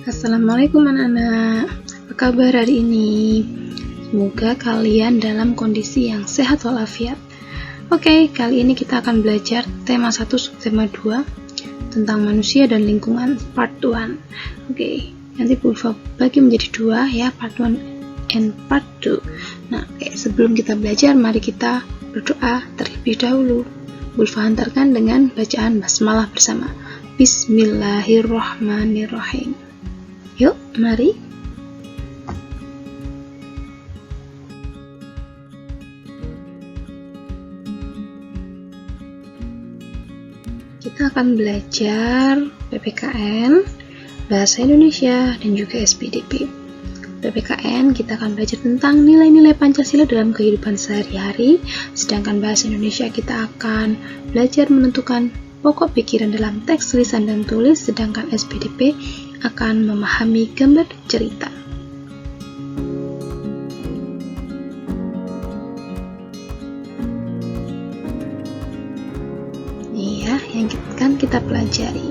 Assalamualaikum anak-anak, apa kabar hari ini? Semoga kalian dalam kondisi yang sehat walafiat. Oke, kali ini kita akan belajar tema 1 subtema 2 tentang manusia dan lingkungan part 1. Oke, nanti Bu Ulfa bagi menjadi 2 ya, part 1 and part 2. Nah, sebelum kita belajar, mari kita berdoa terlebih dahulu. Bu Ulfa hantarkan dengan bacaan basmalah bersama. Bismillahirrahmanirrahim. Yuk, mari. Kita akan belajar PPKN, Bahasa Indonesia, dan juga SPDP. PPKN kita akan belajar tentang nilai-nilai Pancasila dalam kehidupan sehari-hari, sedangkan Bahasa Indonesia kita akan belajar menentukan pokok pikiran dalam teks lisan dan tulis, sedangkan SPDP akan memahami gambar cerita. Ini ya, yang kan kita pelajari.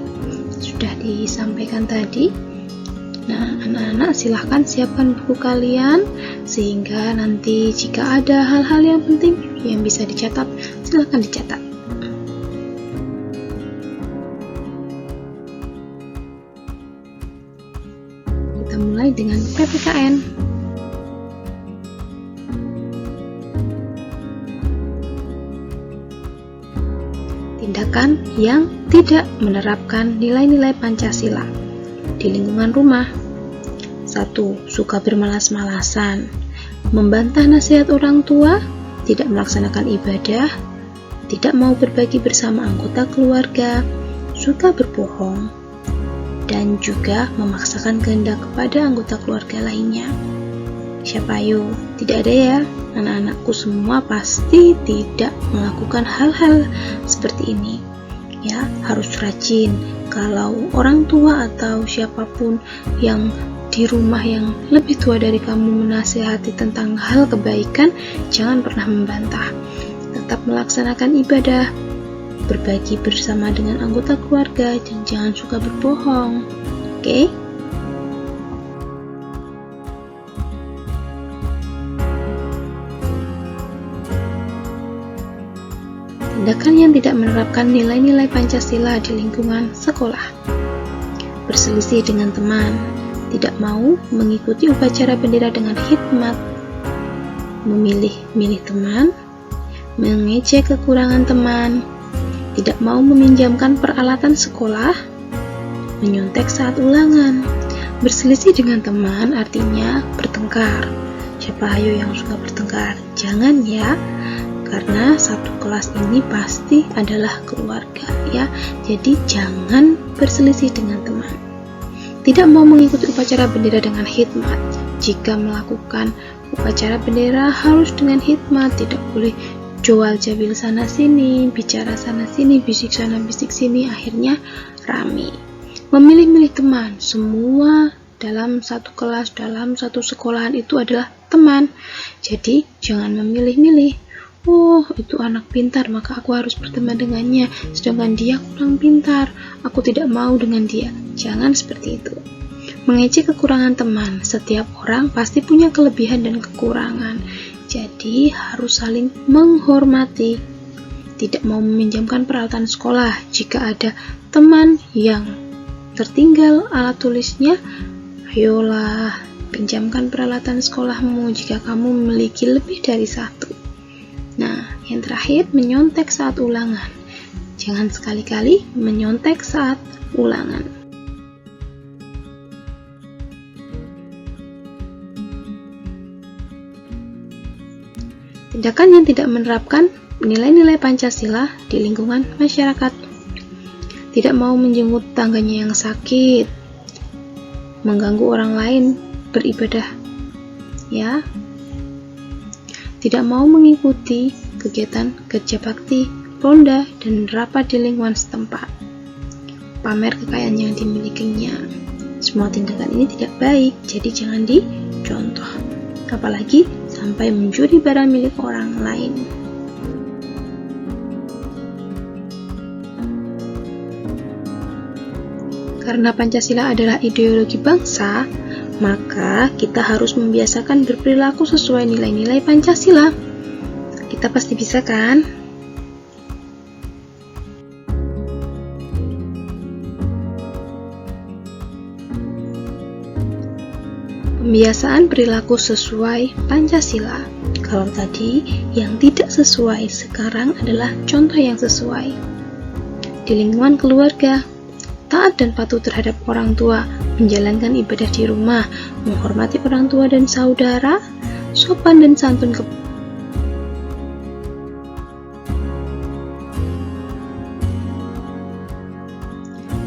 Sudah disampaikan tadi. Nah, anak-anak silahkan siapkan buku kalian, sehingga nanti jika ada hal-hal yang penting yang bisa dicatat, silahkan dicatat. Mulai dengan PPKN. Tindakan yang tidak menerapkan nilai-nilai Pancasila di lingkungan rumah. 1. Suka bermalas-malasan, membantah nasihat orang tua, tidak melaksanakan ibadah, tidak mau berbagi bersama anggota keluarga, suka berbohong, dan juga memaksakan kehendak kepada anggota keluarga lainnya. Siapa ayo? Tidak ada ya? Anak-anakku semua pasti tidak melakukan hal-hal seperti ini. Ya, harus rajin. Kalau orang tua atau siapapun yang di rumah yang lebih tua dari kamu menasihati tentang hal kebaikan, jangan pernah membantah. Tetap melaksanakan ibadah, berbagi bersama dengan anggota keluarga, dan jangan suka berbohong. Oke? Tindakan yang tidak menerapkan nilai-nilai Pancasila di lingkungan sekolah. Berselisih dengan teman, tidak mau mengikuti upacara bendera dengan hikmat, memilih-milih teman, mengejek kekurangan teman, tidak mau meminjamkan peralatan sekolah, menyontek saat ulangan. Berselisih dengan teman artinya bertengkar. Siapa ayo yang suka bertengkar? Jangan ya, karena satu kelas ini pasti adalah keluarga ya. Jadi jangan berselisih dengan teman. Tidak mau mengikuti upacara bendera dengan hikmat. Jika melakukan upacara bendera harus dengan hikmat, tidak boleh jual jabil sana sini, bicara sana sini, bisik sana bisik sini, akhirnya rame. Memilih-milih teman, semua dalam satu kelas, dalam satu sekolahan itu adalah teman. Jadi jangan memilih-milih. Oh, itu anak pintar, maka aku harus berteman dengannya, sedangkan dia kurang pintar, aku tidak mau dengan dia. Jangan seperti itu. Mengejek kekurangan teman, setiap orang pasti punya kelebihan dan kekurangan. Jadi harus saling menghormati. Tidak mau meminjamkan peralatan sekolah. Jika ada teman yang tertinggal alat tulisnya, ayolah pinjamkan peralatan sekolahmu jika kamu memiliki lebih dari satu. Nah, yang terakhir, menyontek saat ulangan. Jangan sekali-kali menyontek saat ulangan. Tindakan yang tidak menerapkan nilai-nilai Pancasila di lingkungan masyarakat. Tidak mau menjenguk tangganya yang sakit, mengganggu orang lain beribadah, ya. Tidak mau mengikuti kegiatan kerja bakti, ronda, dan rapat di lingkungan setempat. Pamer kekayaan yang dimilikinya. Semua tindakan ini tidak baik, jadi jangan dicontoh. Apalagi sampai mencuri barang milik orang lain. Karena Pancasila adalah ideologi bangsa, maka kita harus membiasakan berperilaku sesuai nilai-nilai Pancasila. Kita pasti bisa kan? Pembiasaan perilaku sesuai Pancasila. Kalau tadi yang tidak sesuai, sekarang adalah contoh yang sesuai. Di lingkungan keluarga, taat dan patuh terhadap orang tua, menjalankan ibadah di rumah, menghormati orang tua dan saudara, sopan dan santun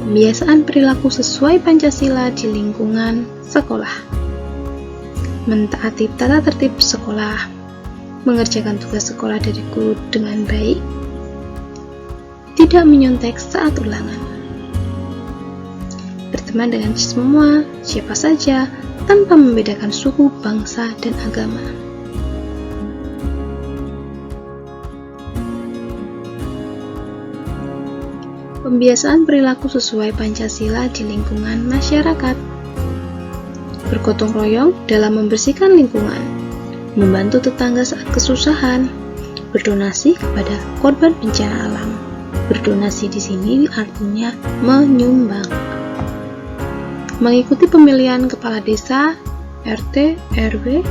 Pembiasaan perilaku sesuai Pancasila di lingkungan sekolah. Mentaati tata tertib sekolah, mengerjakan tugas sekolah dari guru dengan baik, tidak menyontek saat ulangan, berteman dengan semua, siapa saja, tanpa membedakan suku, bangsa, dan agama. Pembiasaan perilaku sesuai Pancasila di lingkungan masyarakat. Bergotong royong dalam membersihkan lingkungan, membantu tetangga saat kesusahan, berdonasi kepada korban bencana alam. Berdonasi di sini artinya menyumbang. Mengikuti pemilihan kepala desa, RT, RW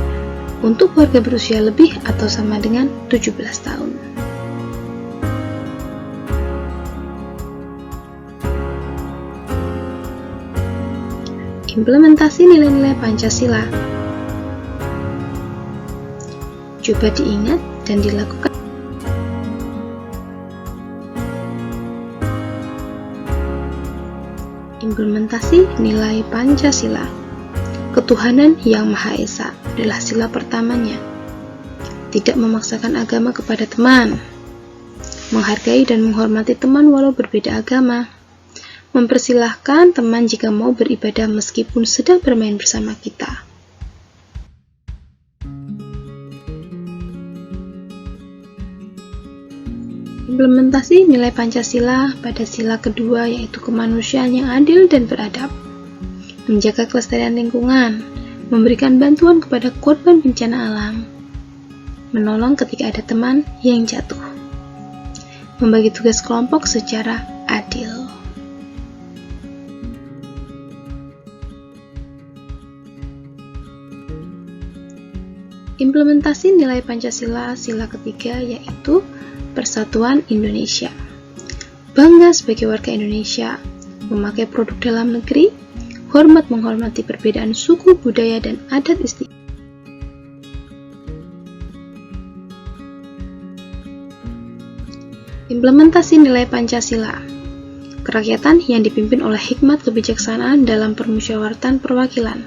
untuk warga berusia lebih atau sama dengan 17 tahun. Implementasi nilai-nilai Pancasila. Coba diingat dan dilakukan. Implementasi nilai Pancasila. Ketuhanan yang Maha Esa adalah sila pertamanya. Tidak memaksakan agama kepada teman. Menghargai dan menghormati teman walau berbeda agama. Mempersilahkan teman jika mau beribadah meskipun sedang bermain bersama kita. Implementasi nilai Pancasila pada sila kedua yaitu kemanusiaan yang adil dan beradab. Menjaga kelestarian lingkungan, memberikan bantuan kepada korban bencana alam, menolong ketika ada teman yang jatuh, membagi tugas kelompok secara adil. Implementasi nilai Pancasila sila ketiga yaitu Persatuan Indonesia. Bangga sebagai warga Indonesia, memakai produk dalam negeri, hormat menghormati perbedaan suku, budaya, dan adat istiadat. Implementasi nilai Pancasila. Kerakyatan yang dipimpin oleh hikmat kebijaksanaan dalam permusyawaratan perwakilan.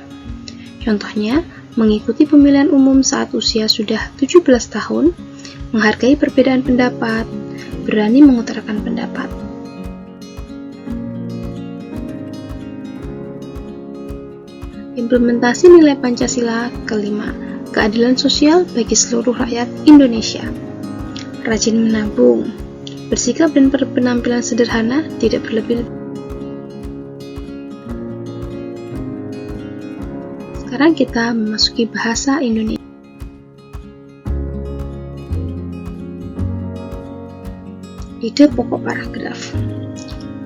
Contohnya, mengikuti pemilihan umum saat usia sudah 17 tahun, menghargai perbedaan pendapat, berani mengutarakan pendapat. Implementasi nilai Pancasila kelima, keadilan sosial bagi seluruh rakyat Indonesia. Rajin menabung, bersikap dan berpenampilan sederhana, tidak berlebihan. Sekarang kita memasuki bahasa Indonesia. Ide pokok paragraf.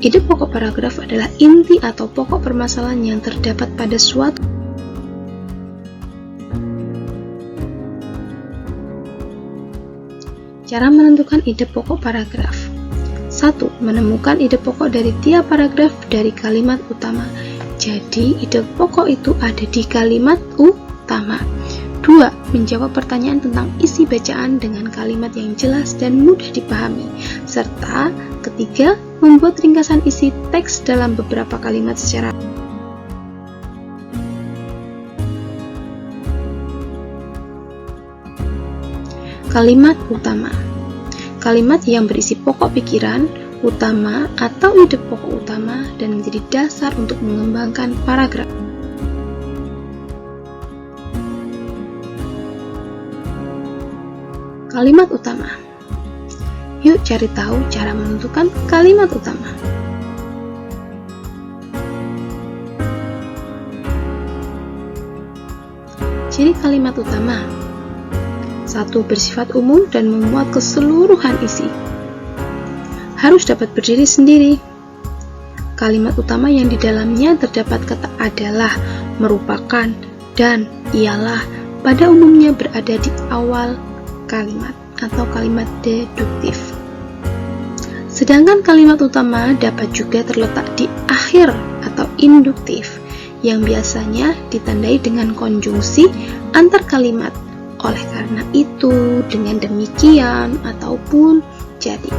Ide pokok paragraf adalah inti atau pokok permasalahan yang terdapat pada suatu. Cara menentukan ide pokok paragraf. 1. Menemukan ide pokok dari tiap paragraf dari kalimat utama. Jadi, ide pokok itu ada di kalimat utama. 2. Menjawab pertanyaan tentang isi bacaan dengan kalimat yang jelas dan mudah dipahami. Serta, ketiga, membuat ringkasan isi teks dalam beberapa kalimat secara kalimat utama. Kalimat yang berisi pokok pikiran utama atau ide pokok utama dan menjadi dasar untuk mengembangkan paragraf. Kalimat utama. Yuk cari tahu cara menentukan kalimat utama. Ciri kalimat utama: 1. Bersifat umum dan memuat keseluruhan isi. Harus dapat berdiri sendiri. Kalimat utama yang di dalamnya terdapat kata adalah, merupakan, dan ialah pada umumnya berada di awal kalimat atau kalimat deduktif. Sedangkan kalimat utama dapat juga terletak di akhir atau induktif, yang biasanya ditandai dengan konjungsi antar kalimat. Oleh karena itu, dengan demikian ataupun jadi.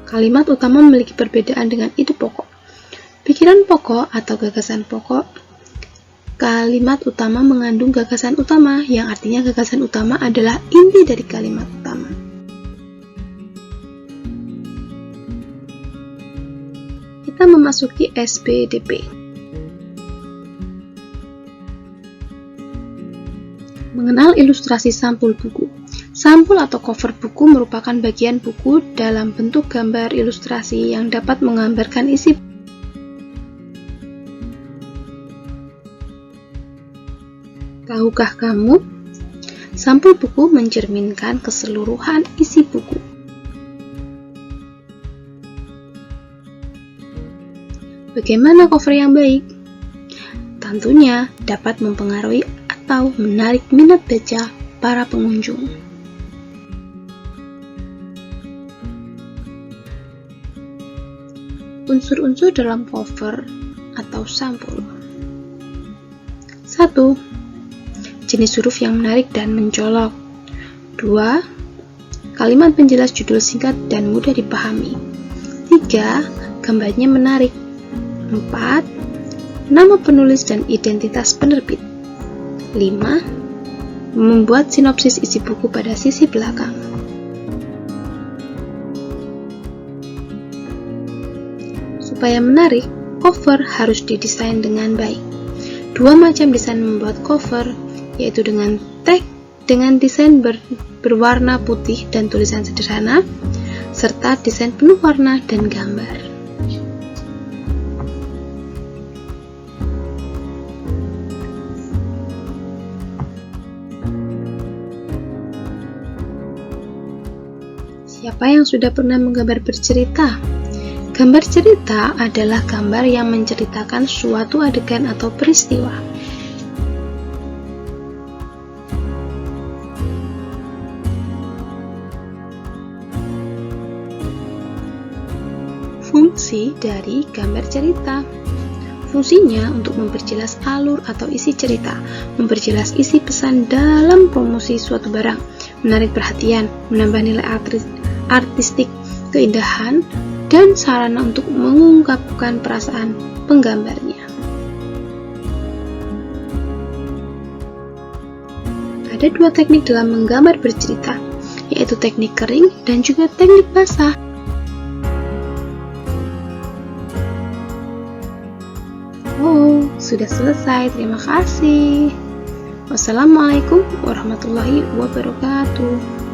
Kalimat utama memiliki perbedaan dengan ide pokok. Pikiran pokok atau gagasan pokok. Kalimat utama mengandung gagasan utama, yang artinya gagasan utama adalah inti dari kalimat utama. Kita memasuki SPDP. Mengenal ilustrasi sampul buku. Sampul atau cover buku merupakan bagian buku dalam bentuk gambar ilustrasi yang dapat menggambarkan isi. Tahukah kamu? Sampul buku mencerminkan keseluruhan isi buku. Bagaimana cover yang baik? Tentunya dapat mempengaruhi atau menarik minat baca para pengunjung. Unsur-unsur dalam cover atau sampul. 1. Jenis huruf yang menarik dan mencolok. 2. Kalimat penjelas judul singkat dan mudah dipahami. 3. Gambarnya menarik. 4. Nama penulis dan identitas penerbit. 5. Membuat sinopsis isi buku pada sisi belakang. Supaya menarik, cover harus didesain dengan baik. Dua macam desain membuat cover, yaitu dengan desain berwarna putih dan tulisan sederhana, serta desain penuh warna dan gambar. Siapa yang sudah pernah menggambar bercerita? Gambar cerita adalah gambar yang menceritakan suatu adegan atau peristiwa. Fungsi dari gambar cerita. Fungsinya untuk memperjelas alur atau isi cerita, memperjelas isi pesan dalam promosi suatu barang, menarik perhatian, menambah nilai artistik, keindahan, dan sarana untuk mengungkapkan perasaan penggambarnya. Ada dua teknik dalam menggambar bercerita, yaitu teknik kering dan juga teknik basah. Oh, sudah selesai. Terima kasih. Wassalamualaikum warahmatullahi wabarakatuh.